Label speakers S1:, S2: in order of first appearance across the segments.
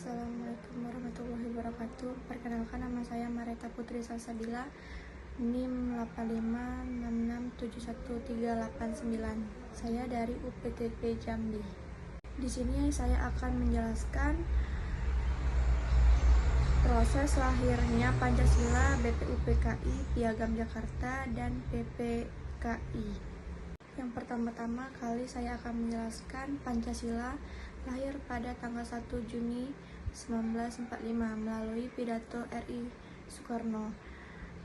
S1: Assalamualaikum warahmatullahi wabarakatuh. Perkenalkan, nama saya Mareta Putri Salsabila, NIM 8566713889. Saya dari UPTP Jambi. Di sini saya akan menjelaskan proses lahirnya Pancasila, BPUPKI, Piagam Jakarta, dan PPKI. Yang pertama-tama kali saya akan menjelaskan Pancasila lahir pada tanggal 1 Juni 1945 melalui pidato RI Soekarno.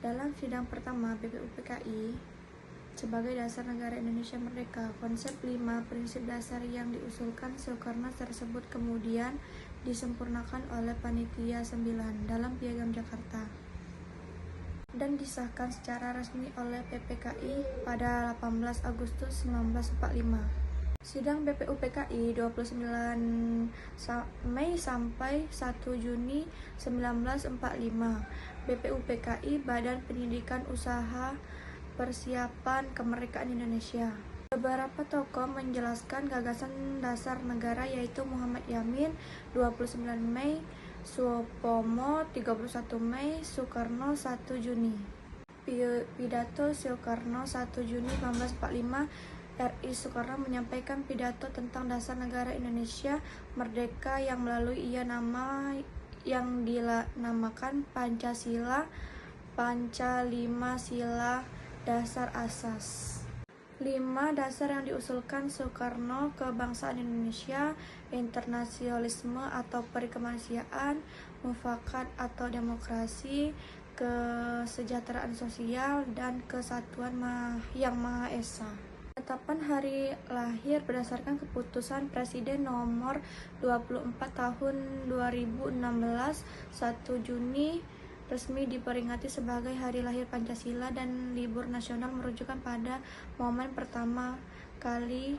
S1: Dalam sidang pertama BPUPKI sebagai dasar negara Indonesia merdeka, konsep 5 prinsip dasar yang diusulkan Soekarno tersebut kemudian disempurnakan oleh Panitia 9 dalam Piagam Jakarta dan disahkan secara resmi oleh PPKI pada 18 Agustus 1945. Sidang BPUPKI 29 Mei sampai 1 Juni 1945. BPUPKI Badan Pendidikan Usaha Persiapan Kemerdekaan Indonesia. Beberapa tokoh menjelaskan gagasan dasar negara, yaitu Muhammad Yamin 29 Mei, Supomo 31 Mei, Soekarno 1 Juni. Pidato Soekarno 1 Juni 1945. RI Soekarno menyampaikan pidato tentang dasar negara Indonesia merdeka yang melalui nama yang dinamakan Pancasila, Panca-5 Sila Dasar Asas. 5 dasar yang diusulkan Soekarno: kebangsaan Indonesia, internasionalisme atau perikemanusiaan, mufakat atau demokrasi, kesejahteraan sosial, dan kesatuan yang Maha Esa. Penetapan hari lahir berdasarkan keputusan Presiden nomor 24 tahun 2016, 1 Juni resmi diperingati sebagai hari lahir Pancasila, dan libur nasional merujukan pada momen pertama kali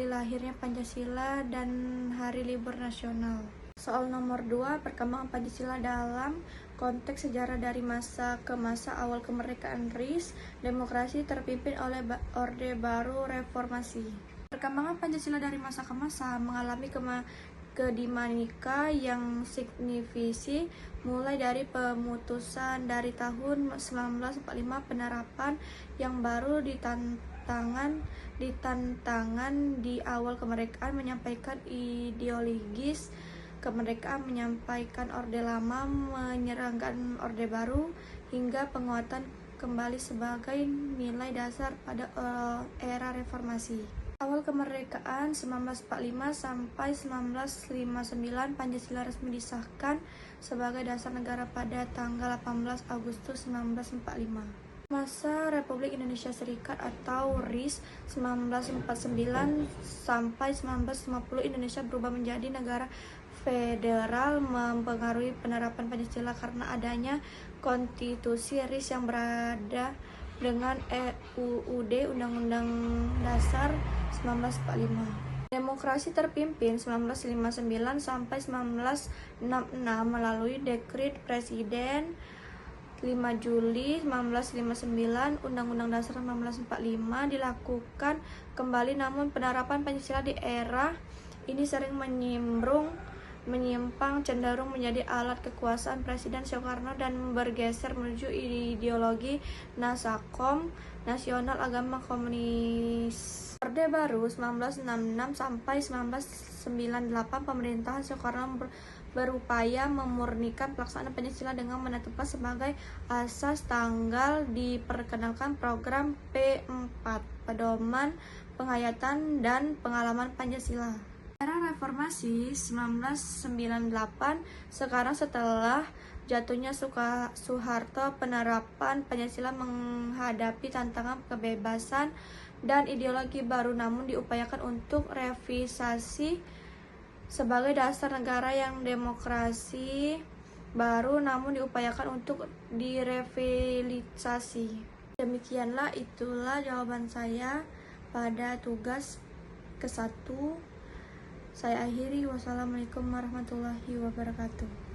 S1: lahirnya Pancasila dan hari libur nasional. Soal nomor 2, perkembangan Pancasila dalam konteks sejarah dari masa ke masa. Awal kemerdekaan RIS, demokrasi terpimpin oleh Orde Baru Reformasi. Perkembangan Pancasila dari masa ke masa mengalami kedinamika yang signifikan, mulai dari pemutusan dari tahun 1945, penerapan yang baru ditantangkan di awal kemerdekaan, menyampaikan ideologis kemerdekaan, menyampaikan Orde Lama, menyerangkan Orde Baru, hingga penguatan kembali sebagai nilai dasar pada era reformasi. Awal kemerdekaan 1945 sampai 1959, Pancasila resmi disahkan sebagai dasar negara pada tanggal 18 Agustus 1945. Masa Republik Indonesia Serikat atau RIS 1949 sampai 1950, Indonesia berubah menjadi negara federal, mempengaruhi penerapan Pancasila karena adanya konstitusi RIS yang berada dengan UUD Undang-Undang Dasar 1945. Demokrasi terpimpin 1959 sampai 1966 melalui Dekret Presiden 5 Juli 1959, Undang-Undang Dasar 1945 dilakukan kembali, namun penerapan Pancasila di era ini sering menyimpang, cenderung menjadi alat kekuasaan Presiden Soekarno dan bergeser menuju ideologi Nasakom, nasional agama komunis. Orde Baru 1966 sampai 1998, pemerintahan Soekarno berupaya memurnikan pelaksanaan Pancasila dengan menetapkan sebagai asas tanggal diperkenalkan program P4, pedoman penghayatan dan pengalaman Pancasila. Era reformasi 1998, sekarang setelah jatuhnya Soeharto, penerapan Pancasila menghadapi tantangan kebebasan dan ideologi baru, namun diupayakan untuk revisasi sebagai dasar negara yang demokrasi baru, namun diupayakan untuk direvitalisasi. Itulah jawaban saya pada tugas ke-1. Saya akhiri. Wassalamualaikum warahmatullahi wabarakatuh.